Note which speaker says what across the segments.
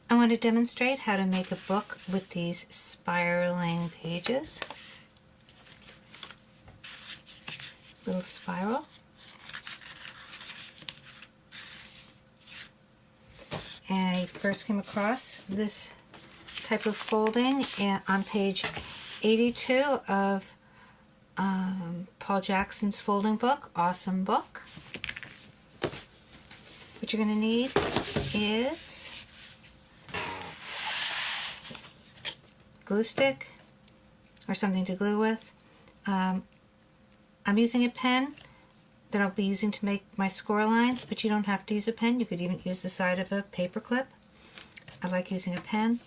Speaker 1: I want to demonstrate how to make a book with these spiraling pages. Little spiral. And I first came across this type of folding on page 82 of Paul Jackson's folding book. Awesome book. What you're going to need is glue stick or something to glue with. I'm using a pen that I'll be using to make my score lines, but you don't have to use a pen. You could even use the side of a paper clip. I like using a pen.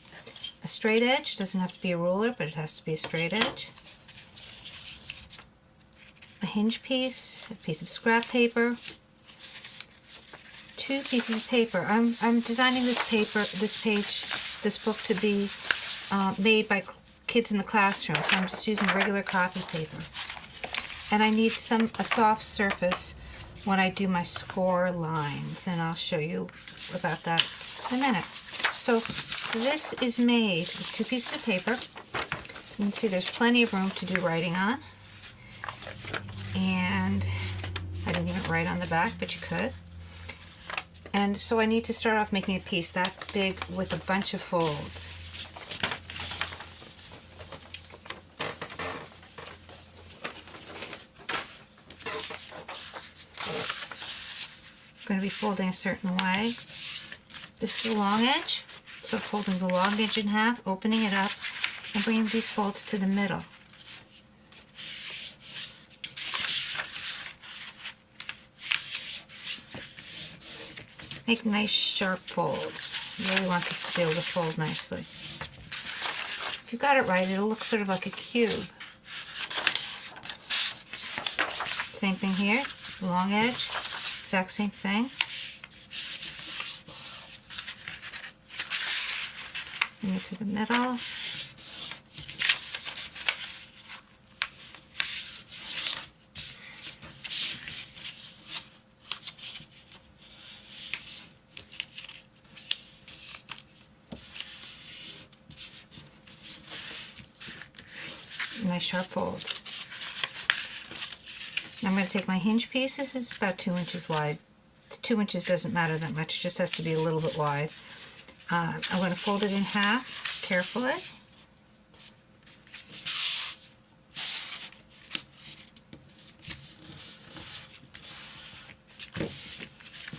Speaker 1: A straight edge, doesn't have to be a ruler, but it has to be a straight edge. A hinge piece, a piece of scrap paper, 2 pieces of paper. I'm designing this book to be made by kids in the classroom, so I'm just using regular copy paper. And I need a soft surface when I do my score lines, and I'll show you about that in a minute. So this is made with 2 pieces of paper. You can see there's plenty of room to do writing on. And I didn't even write on the back, but you could. And so I need to start off making a piece that big with a bunch of folds. I'm going to be folding a certain way. This is the long edge, so folding the long edge in half, opening it up, and bringing these folds to the middle. Make nice sharp folds. You really want this to be able to fold nicely. If you got it right, it'll look sort of like a cube. Same thing here, long edge, exact same thing. Bring it to the middle. Nice sharp folds. Now I'm going to take my hinge piece. This is about 2 inches wide. 2 inches doesn't matter that much, it just has to be a little bit wide. I'm going to fold it in half carefully.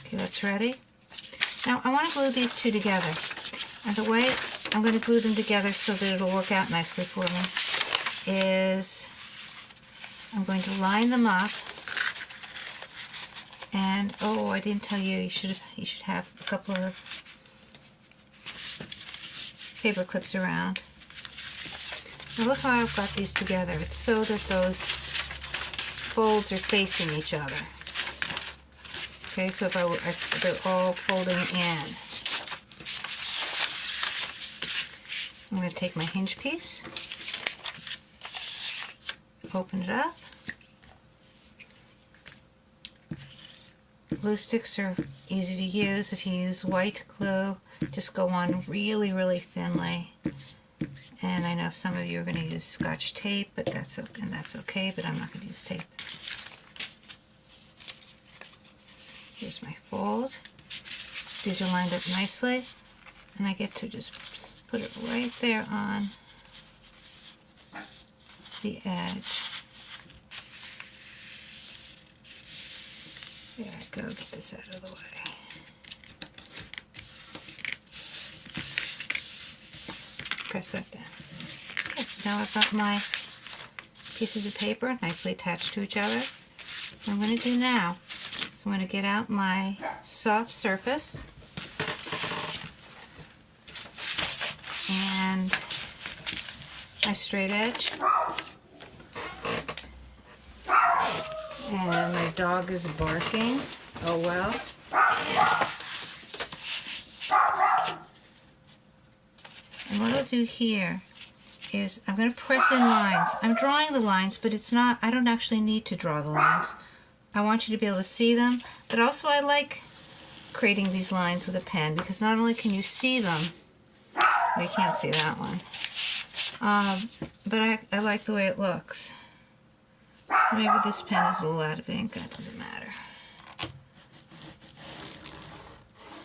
Speaker 1: Okay, that's ready. Now I want to glue these 2 together. And the way I'm going to glue them together so that it'll work out nicely for me is I'm going to line them up, and oh, I didn't tell you, you should have a couple of paper clips around. Now look how I've got these together. It's so that those folds are facing each other. Okay, so if they're all folding in. I'm going to take my hinge piece, open it up. Glue sticks are easy to use. If you use white glue, just go on really, really thinly. And I know some of you are going to use Scotch tape, but that's okay, but I'm not going to use tape. Here's my fold. These are lined up nicely, and I get to just put it right there on the edge. There I go, get this out of the way. Press that down. Okay, so now I've got my pieces of paper nicely attached to each other. What I'm going to do now is I'm going to get out my soft surface and my straight edge. And my dog is barking. Oh well. And what I'll do here is I'm going to press in lines. I'm drawing the lines, but it's not, I don't actually need to draw the lines. I want you to be able to see them, but also I like creating these lines with a pen because not only can you see them, Well, you can't see that one. But I like the way it looks. Maybe this pen is a little out of ink. That doesn't matter.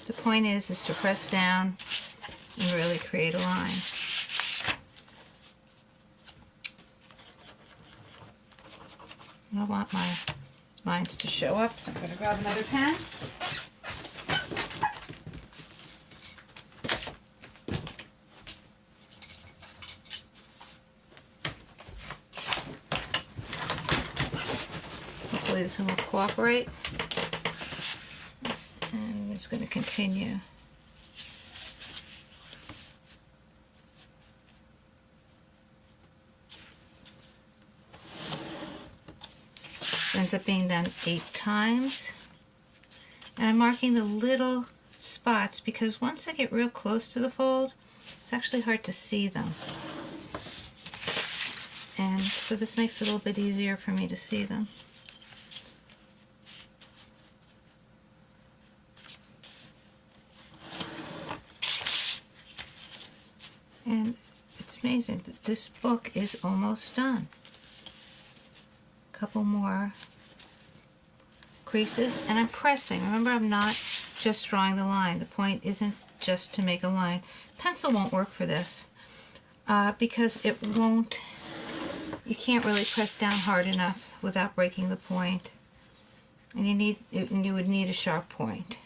Speaker 1: The point is to press down and really create a line. I want my lines to show up, so I'm going to grab another pen. Hopefully this one will cooperate. And I'm just going to continue. It ends up being done 8 times. And I'm marking the little spots because once I get real close to the fold, it's actually hard to see them. And so this makes it a little bit easier for me to see them. And it's amazing that this book is almost done. A couple more creases, and I'm pressing. Remember, I'm not just drawing the line. The point isn't just to make a line. Pencil won't work for this because it won't, you can't really press down hard enough without breaking the point. And you would need a sharp point.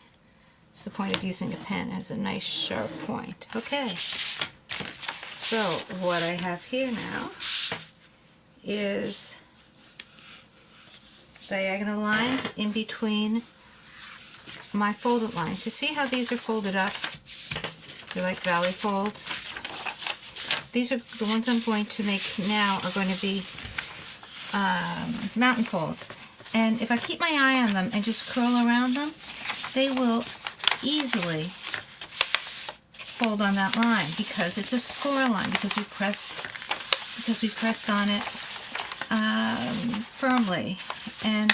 Speaker 1: It's the point of using a pen, as a nice sharp point. Okay. So what I have here now is diagonal lines in between my folded lines. You see how these are folded up? They're like valley folds. These are the ones I'm going to make now are going to be mountain folds. And if I keep my eye on them and just curl around them, they will easily fold on that line because it's a score line, because we pressed on it firmly. And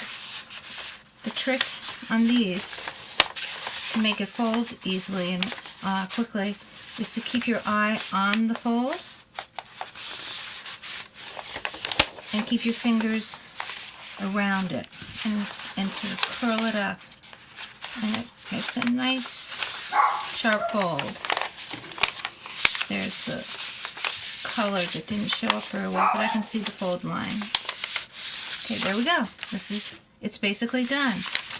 Speaker 1: the trick on these to make it fold easily and quickly is to keep your eye on the fold and keep your fingers around it and sort of curl it up, and it makes a nice sharp fold. There's the color that didn't show up very well, but I can see the fold line. Okay, there we go. It's basically done.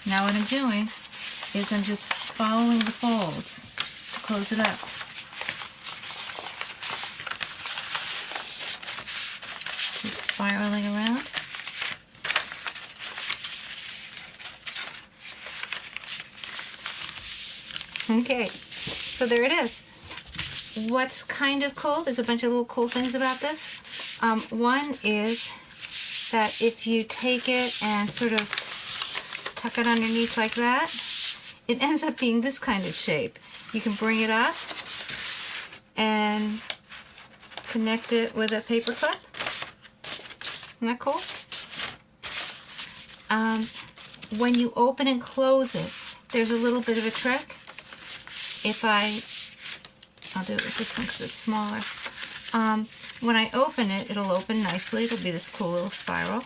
Speaker 1: Now what I'm doing is I'm just following the folds to close it up. Keep spiraling around. Okay, so there it is. What's kind of cool, there's a bunch of little cool things about this. One is that if you take it and sort of tuck it underneath like that, it ends up being this kind of shape. You can bring it up and connect it with a paper clip. Isn't that cool? When you open and close it, there's a little bit of a trick. I'll do it with this one because it's smaller. When I open it, it'll open nicely. It'll be this cool little spiral.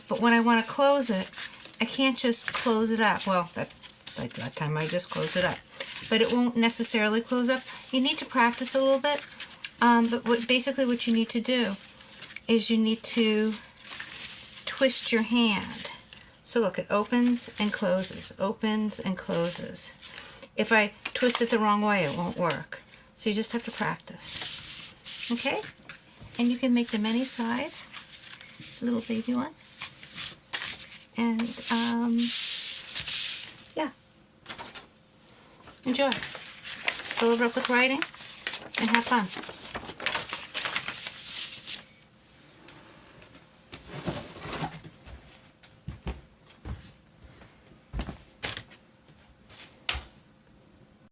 Speaker 1: But when I want to close it, I can't just close it up. Well, that time I just closed it up. But it won't necessarily close up. You need to practice a little bit. But basically what you need to do is you need to twist your hand. So look, it opens and closes, opens and closes. If I twist it the wrong way, it won't work. So you just have to practice. Okay? And you can make them any size. It's a little baby one. And, yeah. Enjoy. Fill it up with writing and have fun.